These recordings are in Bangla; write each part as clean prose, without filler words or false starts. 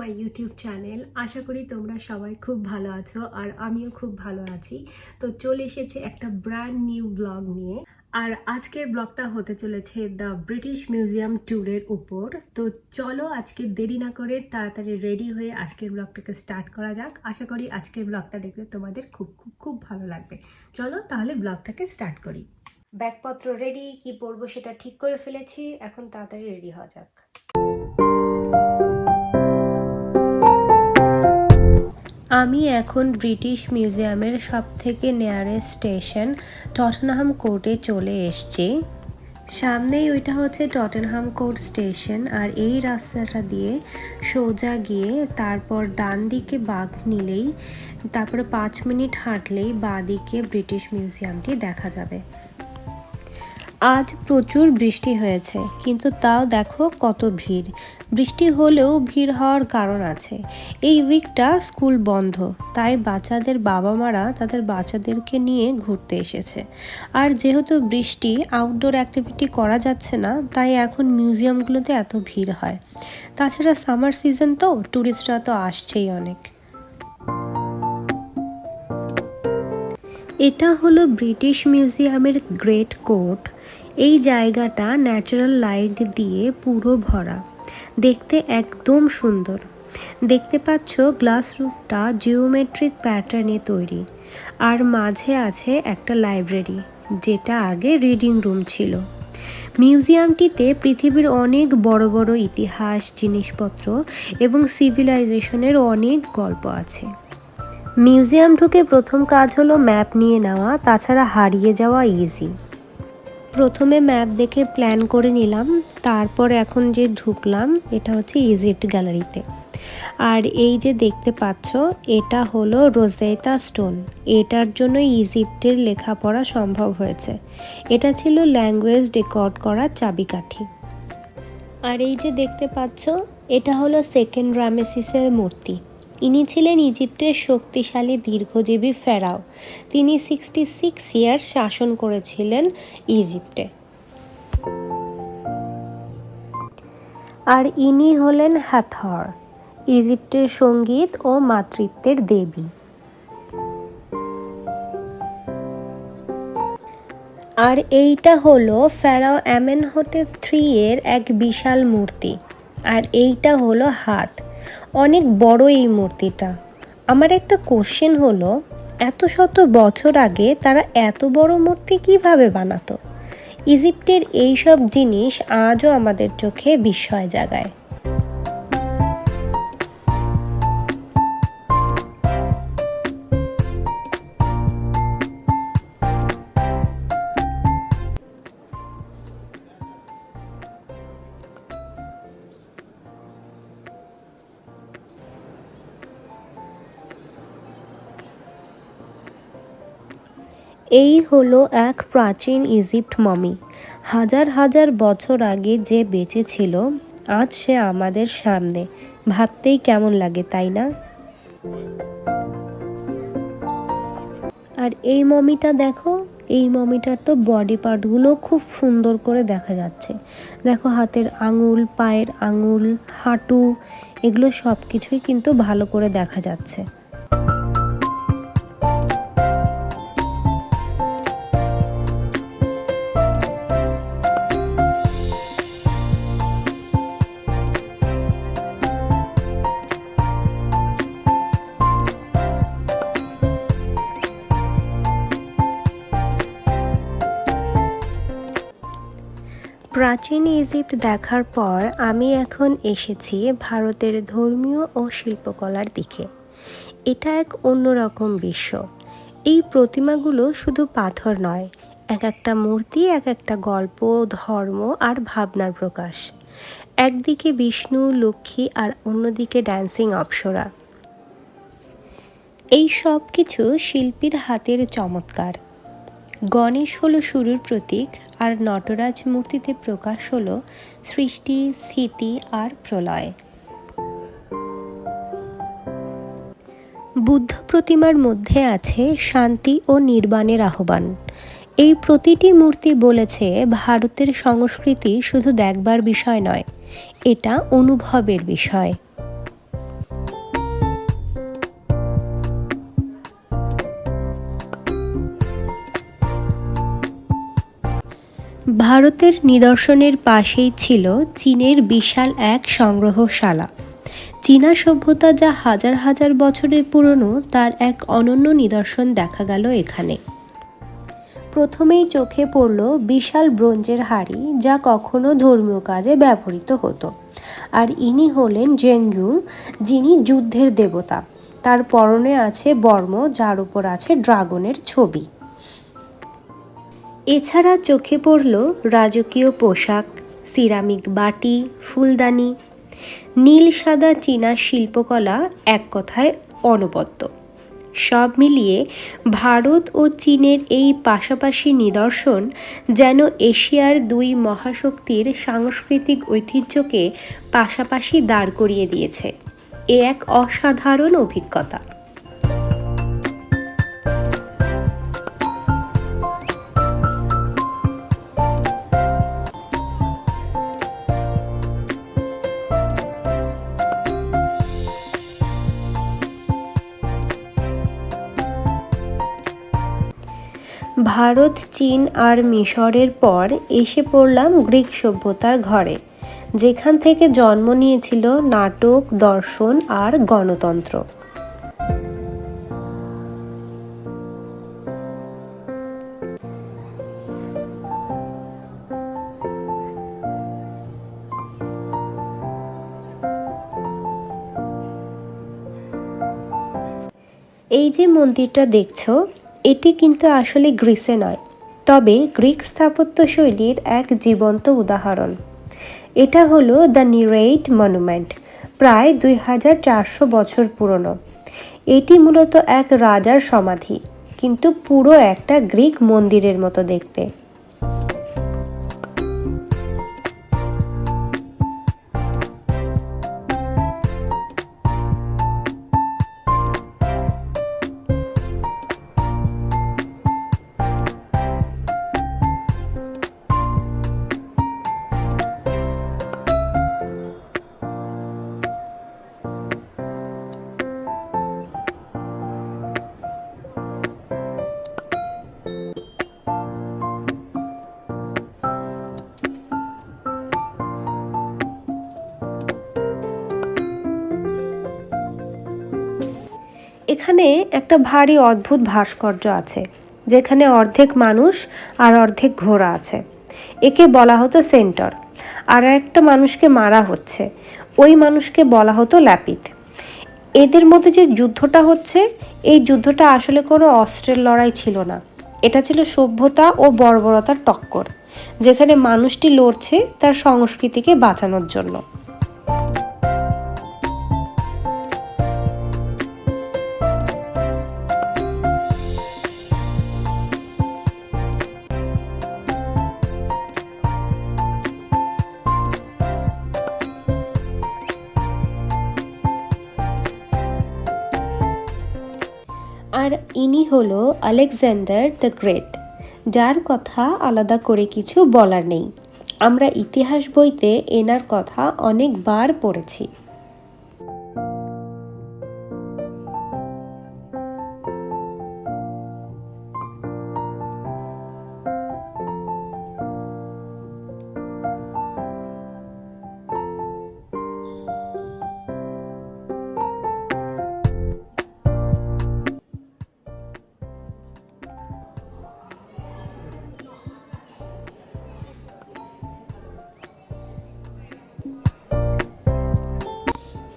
My YouTube channel. আশা করি তোমরা সবাই খুব ভালো আছো আর আমিও খুব ভালো আছি। তো চলে এসেছি একটা ব্র্যান্ড নিউ ব্লগ নিয়ে। আর আজকের ব্লগটা হতে চলেছে দ্য ব্রিটিশ মিউজিয়াম ট্যুরের উপর। তো চলো আজকে দেরি না করে তাড়াতাড়ি রেডি হয়ে আজকের ব্লগটাকে স্টার্ট করা যাক। আশা করি আজকের ব্লগটা দেখতে তোমাদের খুব খুব খুব ভালো লাগবে। চলো তাহলে ব্লগটাকে স্টার্ট করি। ব্যাগপত্র রেডি, কি পরবো সেটা ঠিক করে ফেলেছি, এখন তাড়াতাড়ি রেডি হওয়া যাক। আমি এখন ব্রিটিশ মিউজিয়ামের সবথেকে নিয়ারেস্ট স্টেশন টটেনহাম কোর্টে চলে এসেছি। সামনেই ওইটা হচ্ছে টটেনহাম কোর্ট স্টেশন, আর এই রাস্তাটা দিয়ে সোজা গিয়ে তারপর ডান দিকে বাঁক নিলেই তারপরে 5 মিনিট হাঁটলেই বাঁ দিকে ব্রিটিশ মিউজিয়ামটি দেখা যাবে। আজ প্রচুর বৃষ্টি হয়েছে, কিন্তু তাও দেখো কত ভিড়। বৃষ্টি হলেও ভিড় হওয়ার কারণ আছে। এই উইকটা স্কুল বন্ধ, তাই বাচ্চাদের বাবা মারা তাদের বাচ্চাদেরকে নিয়ে ঘুরতে এসেছে। আর যেহেতু বৃষ্টি, আউটডোর অ্যাক্টিভিটি করা যাচ্ছে না, তাই এখন মিউজিয়ামগুলোতে এত ভিড় হয়। তাছাড়া সামার সিজন তো, ট্যুরিস্টরা তো আসছেই অনেক। এটা হলো ব্রিটিশ মিউজিয়ামের গ্রেট কোর্ট। এই জায়গাটা ন্যাচারাল লাইট দিয়ে পুরো ভরা, দেখতে একদম সুন্দর। দেখতে পাচ্ছ গ্লাস রুফটা জিওমেট্রিক প্যাটার্নে তৈরি, আর মাঝে আছে একটা লাইব্রেরি, যেটা আগে রিডিং রুম ছিল। মিউজিয়ামটিতে পৃথিবীর অনেক বড় বড় ইতিহাস, জিনিসপত্র এবং সিভিলাইজেশনের অনেক গল্প আছে। মিউজিয়াম ঢুকে প্রথম কাজ হলো ম্যাপ নিয়ে নেওয়া, তাছাড়া হারিয়ে যাওয়া ইজি। প্রথমে ম্যাপ দেখে প্ল্যান করে নিলাম, তারপর এখন যে ঢুকলাম এটা হচ্ছে ইজিপ্ট গ্যালারিতে। আর এই যে দেখতে পাচ্ছ, এটা হলো রোজেতা স্টোন। এটার জন্য ইজিপ্টের লেখাপড়া সম্ভব হয়েছে। এটা ছিল ল্যাঙ্গুয়েজ রেকর্ড করার চাবিকাঠি। আর এই যে দেখতে পাচ্ছ, এটা হলো সেকেন্ড রামেসিসের মূর্তি। ইনি ছিলেন ইজিপ্টের শক্তিশালী দীর্ঘজীবী ফেরাও। তিনি 66 ইয়ার্স শাসন করেছিলেন ইজিপ্টে। আর ইনি হলেন হাথর, ইজিপ্টের সঙ্গীত ও মাতৃত্বের দেবী। আর এইটা হলো ফেরাও আমেনহোটেপ III-এর এক বিশাল মূর্তি। আর এইটা হলো হাত, অনেক বড় এই মূর্তিটা। আমার একটা কোশ্চেন হলো, এত শত বছর আগে তারা এত বড় মূর্তি কিভাবে বানাতো? ইজিপ্টের এই সব জিনিস আজও আমাদের চোখে বিস্ময় জাগায়। এই হলো এক প্রাচীন ইজিপ্ট মমি। হাজার হাজার বছর আগে যে বেঁচে ছিল, আজ সে আমাদের সামনে। ভাবতেই কেমন লাগে, তাই না? আর এই মমিটা দেখো, এই মমিটার তো বডি পার্টগুলো খুব সুন্দর করে দেখা যাচ্ছে। দেখো, হাতের আঙুল, পায়ের আঙুল, হাঁটু, এগুলো সব কিছুই কিন্তু ভালো করে দেখা যাচ্ছে। প্রাচীন ইজিপ্ট দেখার পর আমি এখন এসেছি ভারতের ধর্মীয় ও শিল্পকলার দিকে। এটা এক অন্যরকম বিশ্ব। এই প্রতিমাগুলো শুধু পাথর নয়, এক একটা মূর্তি এক একটা গল্প, ধর্ম আর ভাবনার প্রকাশ। একদিকে বিষ্ণু, লক্ষ্মী, আর অন্যদিকে ড্যান্সিং অপ্সরা। এই সব কিছু শিল্পীর হাতের চমৎকার। গণেশ হলো শুরুর প্রতীক, আর নটরাজ মূর্তিতে প্রকাশ হলো সৃষ্টি, স্থিতি আর প্রলয়। বুদ্ধ প্রতিমার মধ্যে আছে শান্তি ও নির্বাণের আহ্বান। এই প্রতিটি মূর্তি বলেছে ভারতের সংস্কৃতি শুধু দেখবার বিষয় নয়, এটা অনুভবের বিষয়। ভারতের নিদর্শনের পাশেই ছিল চীনের বিশাল এক সংগ্রহশালা। চীনা সভ্যতা যা হাজার হাজার বছরের পুরনো তার এক অনন্য নিদর্শন দেখা গেল এখানে। প্রথমেই চোখে পড়ল বিশাল ব্রোঞ্জের হাড়ি, যা কখনো ধর্মীয় কাজে ব্যবহৃত হতো। আর ইনি হলেন জেংইউ, যিনি যুদ্ধের দেবতা। তার পরনে আছে বর্ম, যার উপর আছে ড্রাগনের ছবি। এছাড়া চোখে পড়ল রাজকীয় পোশাক, সিরামিক বাটি, ফুলদানি। নীল সাদা চীনা শিল্পকলা এক কথায় অনবদ্য। সব মিলিয়ে ভারত ও চীনের এই পাশাপাশি নিদর্শন যেন এশিয়ার দুই মহাশক্তির সাংস্কৃতিক ঐতিহ্যকে পাশাপাশি দাঁড় করিয়ে দিয়েছে। এ এক অসাধারণ অভিজ্ঞতা। ভারত, চীন আর মিশরের পর এসে পড়লাম গ্রিক সভ্যতার ঘরে, যেখান থেকে জন্ম নিয়েছিল নাটক, দর্শন আর গণতন্ত্র। এই যে মন্দিরটা দেখছো, এটি কিন্তু আসলে গ্রিসে নয়, তবে গ্রিক স্থাপত্য শৈলীর এক জীবন্ত উদাহরণ। এটা হলো দ্য নিরেইট মনুমেন্ট, প্রায় 2400 বছর পুরনো। এটি মূলত এক রাজার সমাধি, কিন্তু পুরো একটা গ্রিক মন্দিরের মতো দেখতে। এখানে একটা ভারী অদ্ভুত ভাস্কর্য আছে, যেখানে অর্ধেক মানুষ আর অর্ধেক ঘোড়া আছে। একে বলা হতো সেন্টর। আর একটা মানুষকে মারা হচ্ছে, ওই মানুষকে বলা হতো ল্যাপিত। এদের মধ্যে যে যুদ্ধটা হচ্ছে, এই যুদ্ধটা আসলে কোনো অস্ত্রের লড়াই ছিল না। এটা ছিল সভ্যতা ও বর্বরতার টক্কর, যেখানে মানুষটি লড়ছে তার সংস্কৃতিকে বাঁচানোর জন্য। আর ইনি হলো আলেকজান্ডার দ্য গ্রেট, যার কথা আলাদা করে কিছু বলার নেই। আমরা ইতিহাস বইতে এনার কথা অনেকবার পড়েছি।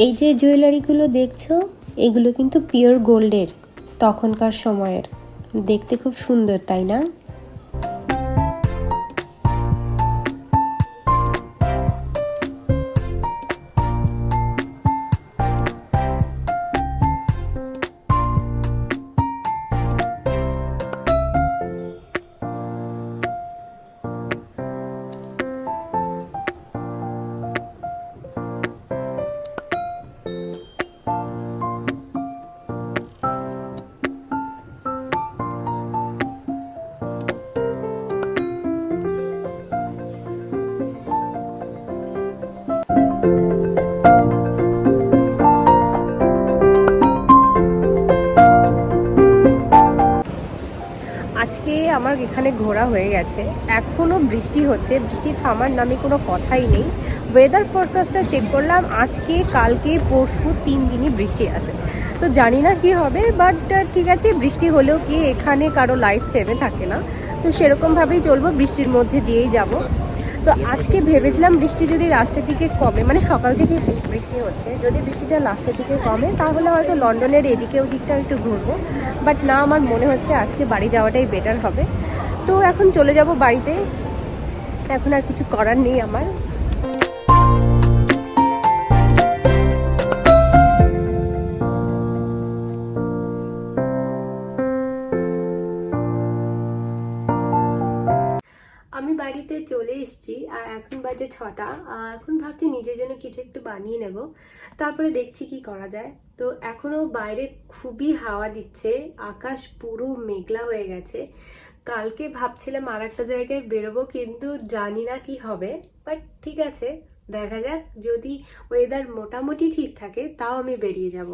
এই যে জুয়েলারিগুলো দেখছো, এগুলো কিন্তু পিওর গোল্ডের, তখনকার সময়ের। দেখতে খুব সুন্দর, তাই না? আমার এখানে ঘোরা হয়ে গেছে, এখনও বৃষ্টি হচ্ছে, বৃষ্টি থামার নামে কোনো কথাই নেই। ওয়েদার ফোরকাস্টটা চেক করলাম, আজকে কালকে পরশু 3 দিনই বৃষ্টি আছে। তো জানি না কি হবে, বাট ঠিক আছে, বৃষ্টি হলেও কি এখানে কারো লাইফ সেভে থাকে না, তো সেরকমভাবেই চলবো, বৃষ্টির মধ্যে দিয়েই যাব। তো আজকে ভেবেছিলাম বৃষ্টি যদি লাস্টের দিকে কমে, মানে সকাল থেকে বৃষ্টি হচ্ছে, যদি বৃষ্টিটা লাস্টের দিকে কমে তাহলে হয়তো লন্ডনের এদিকে ওদিকটা একটু ঘুরবো, বাট না, আমার মনে হচ্ছে আজকে বাড়ি যাওয়াটাই বেটার হবে। তো এখন চলে যাব বাড়িতে, এখন আর কিছু করার নেই আমার। আমি বাড়িতে চলে এসেছি আর এখন বাজে 6টা। এখন ভাবছি নিজের জন্য কিছু একটু বানিয়ে নেব, তারপরে দেখছি কি করা যায়। তো এখনও বাইরে খুবই হাওয়া দিচ্ছে, আকাশ পুরো মেঘলা হয়ে গেছে। কালকে ভাবছিলাম আর একটা জায়গায় বেরোবো, কিন্তু জানি না কি হবে, বাট ঠিক আছে, দেখা যাক। যদি ওয়েদার মোটামুটি ঠিক থাকে তাও আমি বেরিয়ে যাব।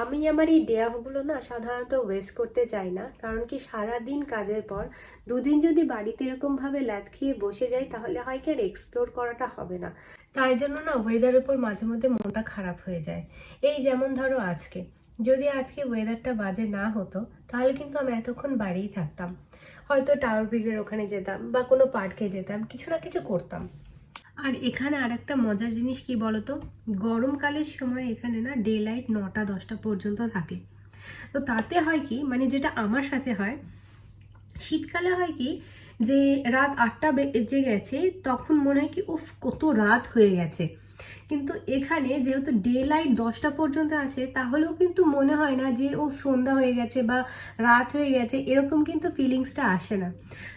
আমি আমার এই ডে অফগুলো না সাধারণত ওয়েস্ট করতে চাই না, কারণ কি সারাদিন কাজের পর 2 দিন যদি বাড়িতে এরকমভাবে ল্যাদ খেয়ে বসে যাই তাহলে হয় কি আর এক্সপ্লোর করাটা হবে না। তাই জন্য না ওয়েদারের উপর মাঝে মধ্যে মনটা খারাপ হয়ে যায়। এই যেমন ধরো আজকে, যদি আজকে ওয়েদারটা বাজে না হতো তাহলে কিন্তু আমি এতক্ষণ বাড়িই থাকতাম, হয়তো টাওয়ার ব্রিজের ওখানে যেতাম বা কোনো পার্কে যেতাম, কিছু না কিছু করতাম। আর এখানে আর একটা মজার জিনিস কি বলতো, গরমকালের সময় এখানে না ডে লাইট 9টা 10টা পর্যন্ত থাকে। তো তাতে হয় কি, মানে যেটা আমার সাথে হয়, শীতকালে হয় কি যে রাত 8টা বেজে গেছে তখন মনে হয় কি উফ কত রাত হয়ে গেছে, কিন্তু এখানে যেহেতু ডে লাইট 10টা পর্যন্ত আছে তাহলেও কিন্তু মনে হয় না যে ও সন্ধ্যা হয়ে গেছে বা রাত হয়ে গেছে, এরকম কিন্তু ফিলিংসটা আসে না।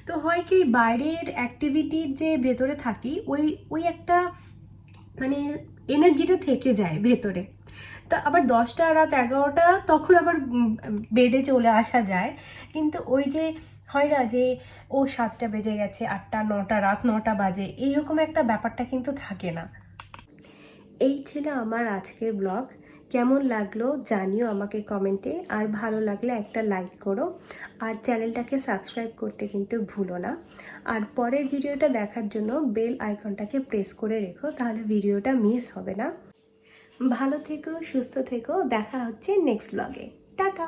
তো হয় কি বাইরের অ্যাক্টিভিটির যে ভেতরে থাকি ওই ওই একটা মানে এনার্জিটা থেকে যায় ভেতরে। তা আবার 10টা রাত 11টা তখন আবার বেডে চলে আসা যায়, কিন্তু ওই যে হয় না যে ও 7টা বেজে গেছে, 8টা 9টা রাত 9টা বাজে, এইরকম একটা ব্যাপারটা কিন্তু থাকে না। এই ছিল আমার আজকের ব্লগ। কেমন লাগলো জানিও আমাকে কমেন্টে, আর ভালো লাগলে একটা লাইক করো, আর চ্যানেলটাকে সাবস্ক্রাইব করতে কিন্তু ভুলো না। আর পরের ভিডিওটা দেখার জন্য বেল আইকনটাকে প্রেস করে রেখো, তাহলে ভিডিওটা মিস হবে না। ভালো থেকো, সুস্থ থেকো, দেখা হচ্ছে নেক্সট ব্লগে। টাটা।